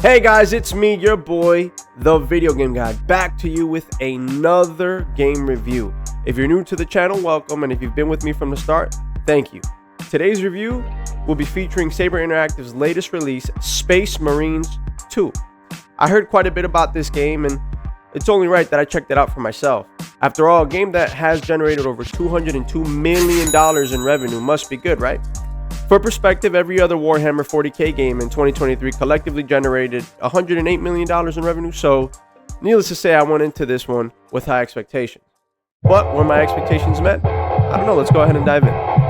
Hey guys, it's me, your boy, the video game guy, back to you with another game review. If you're new to the channel, welcome, and if you've been with me from the start, thank you. Today's review will be featuring Saber Interactive's latest release, Space Marines 2. I heard quite a bit about this game, and it's only right that I checked it out for myself. After all, a game that has generated over $202 million in revenue must be good, right? For perspective, every other Warhammer 40k game in 2023 collectively generated $108 million in revenue, so needless to say, I went into this one with high expectations. But were my expectations met? I don't know, let's go ahead and dive in.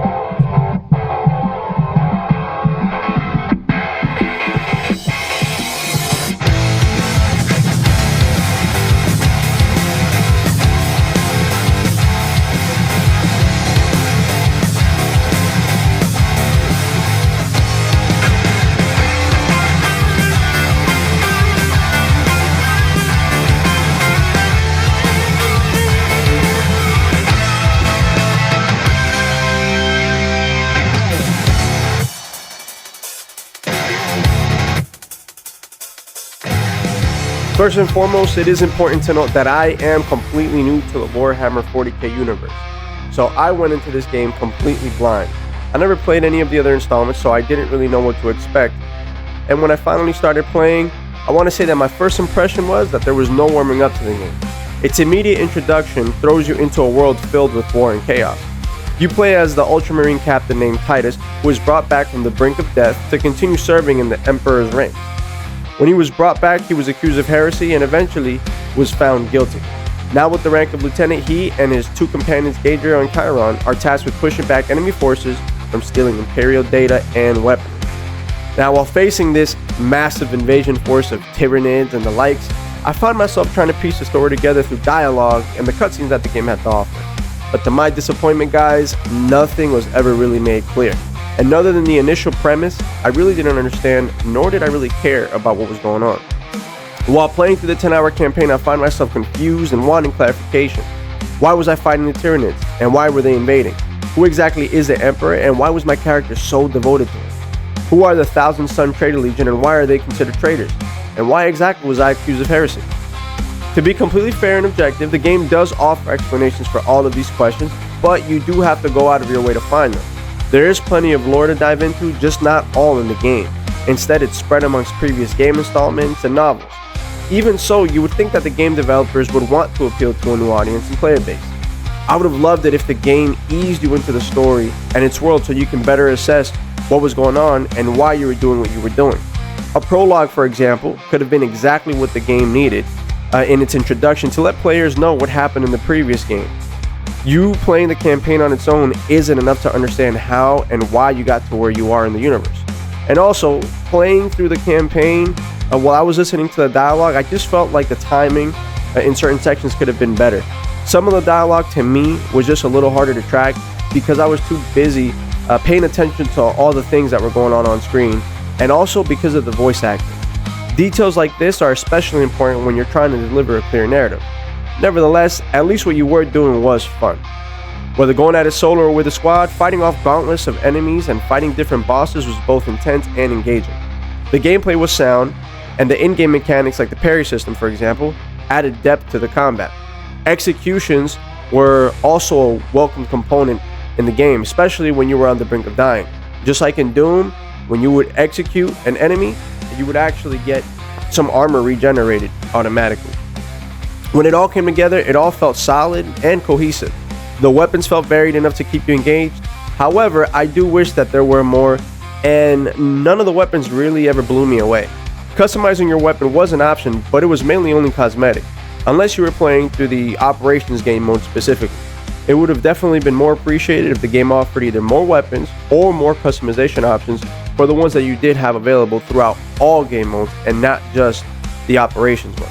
First and foremost, it is important to note that I am completely new to the Warhammer 40k universe, so I went into this game completely blind. I never played any of the other installments, so I didn't really know what to expect. And when I finally started playing, I want to say that my first impression was that there was no warming up to the game. Its immediate introduction throws you into a world filled with war and chaos. You play as the Ultramarine captain named Titus, who is brought back from the brink of death to continue serving in the Emperor's ranks. When he was brought back, he was accused of heresy and eventually was found guilty. Now with the rank of lieutenant, he and his two companions, Gadriel and Chiron, are tasked with pushing back enemy forces from stealing Imperial data and weapons. Now while facing this massive invasion force of Tyranids and the likes, I found myself trying to piece the story together through dialogue and the cutscenes that the game had to offer. But to my disappointment, guys, nothing was ever really made clear. And other than the initial premise, I really didn't understand, nor did I really care about what was going on. While playing through the 10-hour campaign, I find myself confused and wanting clarification. Why was I fighting the Tyranids? And why were they invading? Who exactly is the Emperor? And why was my character so devoted to him? Who are the Thousand Sun Traitor Legion, and why are they considered traitors? And why exactly was I accused of heresy? To be completely fair and objective, the game does offer explanations for all of these questions, but you do have to go out of your way to find them. There is plenty of lore to dive into, just not all in the game. Instead, it's spread amongst previous game installments and novels. Even so, you would think that the game developers would want to appeal to a new audience and player base. I would have loved it if the game eased you into the story and its world so you can better assess what was going on and why you were doing what you were doing. A prologue, for example, could have been exactly what the game needed in its introduction to let players know what happened in the previous game. You playing the campaign on its own isn't enough to understand how and why you got to where you are in the universe. And also, playing through the campaign, while I was listening to the dialogue, I just felt like the timing in certain sections could have been better. Some of the dialogue to me was just a little harder to track because I was too busy paying attention to all the things that were going on screen, and also because of the voice acting. Details like this are especially important when you're trying to deliver a clear narrative. Nevertheless, at least what you were doing was fun. Whether going at it solo or with a squad, fighting off gauntlets of enemies and fighting different bosses was both intense and engaging. The gameplay was sound, and the in-game mechanics like the parry system, for example, added depth to the combat. Executions were also a welcome component in the game, especially when you were on the brink of dying. Just like in Doom, when you would execute an enemy, you would actually get some armor regenerated automatically. When it all came together, it all felt solid and cohesive. The weapons felt varied enough to keep you engaged. However, I do wish that there were more, and none of the weapons really ever blew me away. Customizing your weapon was an option, but it was mainly only cosmetic, unless you were playing through the operations game mode specifically. It would have definitely been more appreciated if the game offered either more weapons or more customization options for the ones that you did have available throughout all game modes and not just the operations mode.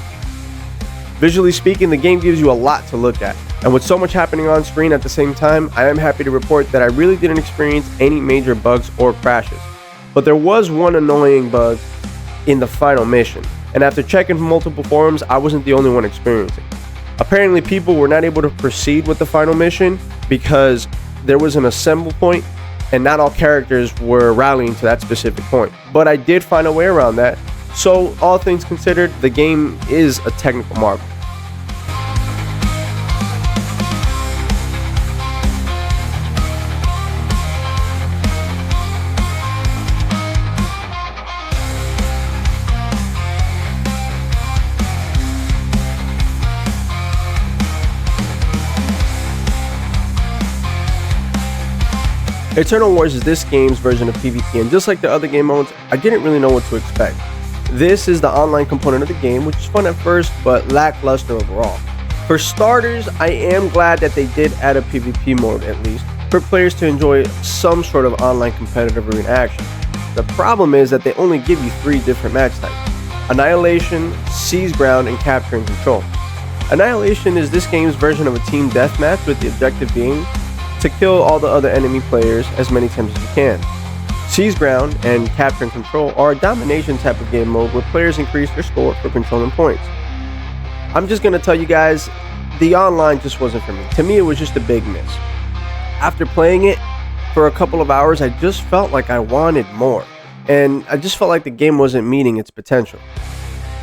Visually speaking, the game gives you a lot to look at, and with so much happening on screen at the same time, I am happy to report that I really didn't experience any major bugs or crashes. But there was one annoying bug in the final mission, and after checking multiple forums, I wasn't the only one experiencing. Apparently, people were not able to proceed with the final mission because there was an assemble point and not all characters were rallying to that specific point. But I did find a way around that, So all things considered, the game is a technical marvel. Eternal Wars is this game's version of PvP, and just like the other game modes, I didn't really know what to expect. This is the online component of the game, which is fun at first, but lackluster overall. For starters, I am glad that they did add a PvP mode at least, for players to enjoy some sort of online competitive arena action. The problem is that they only give you 3 different match types: Annihilation, Seize Ground, and Capture and Control. Annihilation is this game's version of a team deathmatch, with the objective being to kill all the other enemy players as many times as you can. Seize Ground and Capture and Control are a domination type of game mode where players increase their score for controlling points. I'm just gonna tell you guys, the online just wasn't for me. To me, it was just a big miss. After playing it for a couple of hours, I just felt like I wanted more, and I just felt like the game wasn't meeting its potential.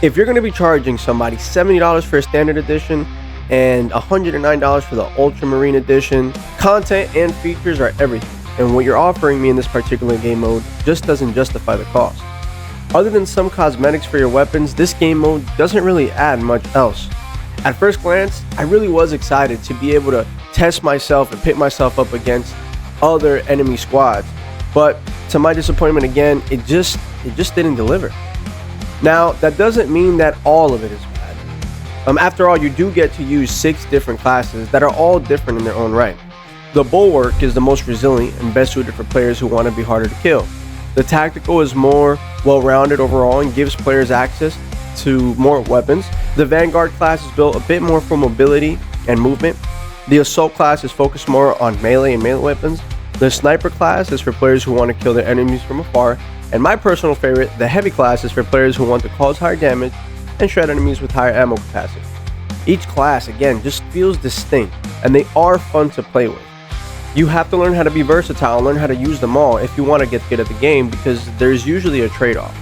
If you're gonna be charging somebody $70 for a standard edition and $109 for the Ultramarine edition, content and features are everything, and what you're offering me in this particular game mode just doesn't justify the cost. Other than some cosmetics for your weapons, this game mode doesn't really add much else. At first glance, I really was excited to be able to test myself and pit myself up against other enemy squads, but to my disappointment again, it just didn't deliver. Now, that doesn't mean that all of it is bad. After all, you do get to use 6 different classes that are all different in their own right. The Bulwark is the most resilient and best suited for players who want to be harder to kill. The Tactical is more well-rounded overall and gives players access to more weapons. The Vanguard class is built a bit more for mobility and movement. The Assault class is focused more on melee and melee weapons. The Sniper class is for players who want to kill their enemies from afar. And my personal favorite, the Heavy class, is for players who want to cause higher damage and shred enemies with higher ammo capacity. Each class, again, just feels distinct, and they are fun to play with. You have to learn how to be versatile and learn how to use them all if you want to get good at the game, because there's usually a trade-off.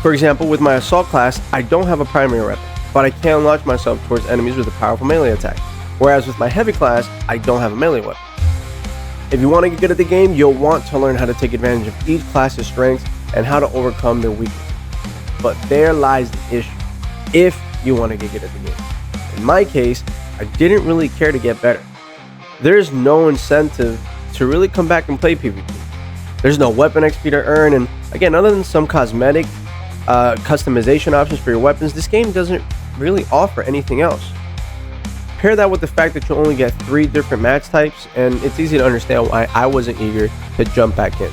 For example, with my Assault class, I don't have a primary weapon, but I can launch myself towards enemies with a powerful melee attack, whereas with my Heavy class, I don't have a melee weapon. If you want to get good at the game, you'll want to learn how to take advantage of each class's strengths and how to overcome their weaknesses. But there lies the issue, if you want to get good at the game. In my case, I didn't really care to get better. There's no incentive to really come back and play PvP. There's no weapon XP to earn, and again, other than some cosmetic customization options for your weapons, this game doesn't really offer anything else. Pair that with the fact that you only get 3 different match types, and it's easy to understand why I wasn't eager to jump back in.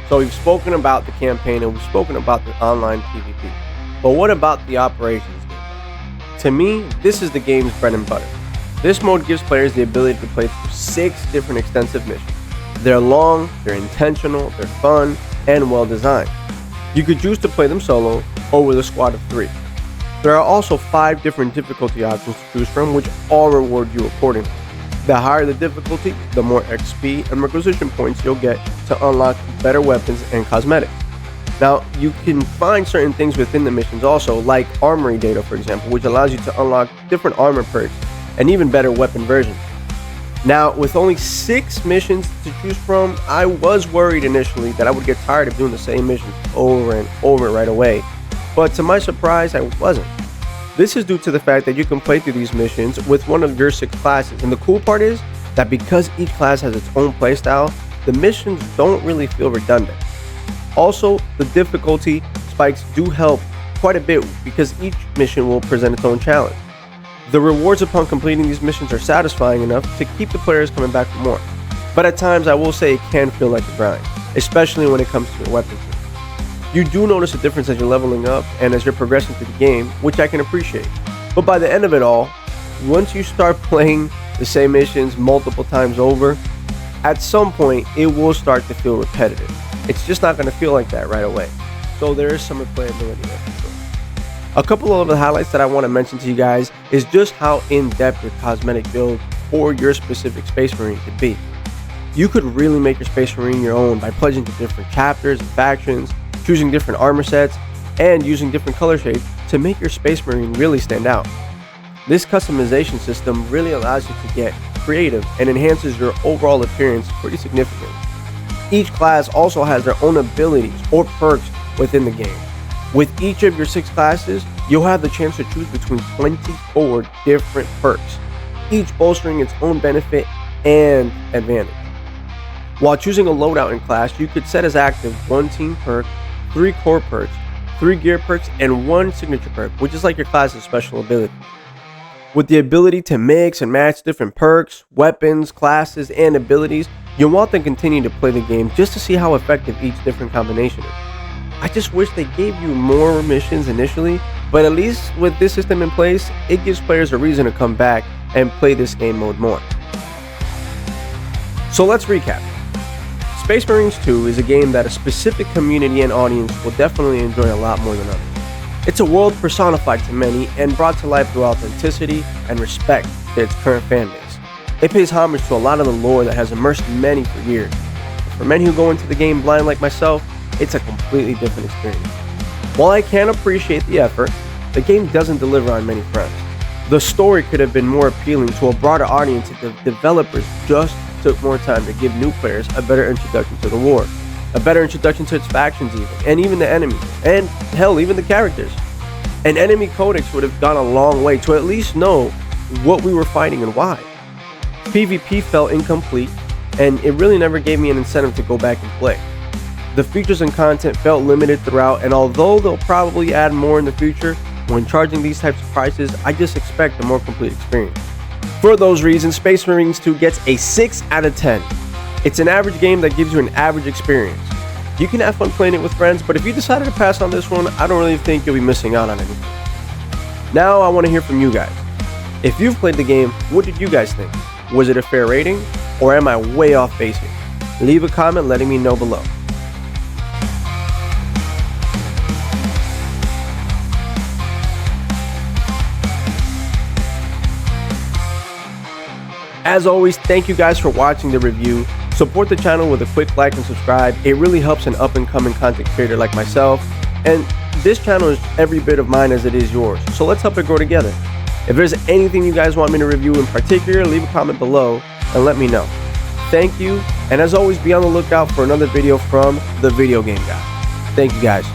So we've spoken about the campaign and we've spoken about the online PvP. But what about the operations game? To me, this is the game's bread and butter. This mode gives players the ability to play through 6 different extensive missions. They're long, they're intentional, they're fun, and well designed. You could choose to play them solo or with a squad of 3. There are also 5 different difficulty options to choose from, which all reward you accordingly. The higher the difficulty, the more XP and requisition points you'll get to unlock better weapons and cosmetics. Now, you can find certain things within the missions also, like armory data, for example, which allows you to unlock different armor perks and even better weapon versions. Now, with only 6 missions to choose from, I was worried initially that I would get tired of doing the same missions over and over right away, but to my surprise, I wasn't. This is due to the fact that you can play through these missions with one of your 6 classes, and the cool part is that because each class has its own playstyle, the missions don't really feel redundant. Also, the difficulty spikes do help quite a bit because each mission will present its own challenge. The rewards upon completing these missions are satisfying enough to keep the players coming back for more, but at times I will say it can feel like a grind, especially when it comes to your weapons. You do notice a difference as you're leveling up and as you're progressing through the game, which I can appreciate. But by the end of it all, once you start playing the same missions multiple times over, at some point it will start to feel repetitive. It's just not going to feel like that right away. So there is some replayability there for sure. A couple of the highlights that I want to mention to you guys is just how in-depth your cosmetic build for your specific Space Marine could be. You could really make your Space Marine your own by pledging to different chapters and factions, choosing different armor sets, and using different color shades to make your Space Marine really stand out. This customization system really allows you to get creative and enhances your overall appearance pretty significantly. Each class also has their own abilities or perks within the game. With each of your 6 classes, you'll have the chance to choose between 24 different perks, each bolstering its own benefit and advantage. While choosing a loadout in class, you could set as active 1 team perk, 3 core perks, 3 gear perks, and 1 signature perk, which is like your class's special ability. With the ability to mix and match different perks, weapons, classes, and abilities, you'll want to continue to play the game just to see how effective each different combination is. I just wish they gave you more missions initially, but at least with this system in place, it gives players a reason to come back and play this game mode more. So let's recap. Space Marines 2 is a game that a specific community and audience will definitely enjoy a lot more than others. It's a world personified to many and brought to life through authenticity and respect to its current fan base. It pays homage to a lot of the lore that has immersed many for years. For many who go into the game blind like myself, it's a completely different experience. While I can appreciate the effort, the game doesn't deliver on many fronts. The story could have been more appealing to a broader audience if the developers just took more time to give new players a better introduction to the war, a better introduction to its factions and even the enemies, and hell, even the characters. An enemy codex would have gone a long way to at least know what we were fighting and why. PvP felt incomplete, and it really never gave me an incentive to go back and play. The features and content felt limited throughout, and although they'll probably add more in the future, when charging these types of prices, I just expect a more complete experience. For those reasons, Space Marines 2 gets a 6 out of 10. It's an average game that gives you an average experience. You can have fun playing it with friends, but if you decided to pass on this one, I don't really think you'll be missing out on anything. Now I want to hear from you guys. If you've played the game, what did you guys think? Was it a fair rating, or am I way off base here? Leave a comment letting me know below. As always, thank you guys for watching the review. Support the channel with a quick like and subscribe. It really helps an up-and-coming content creator like myself. And this channel is every bit of mine as it is yours. So let's help it grow together. If there's anything you guys want me to review in particular, leave a comment below and let me know. Thank you. And as always, be on the lookout for another video from the Video Game Guy. Thank you guys.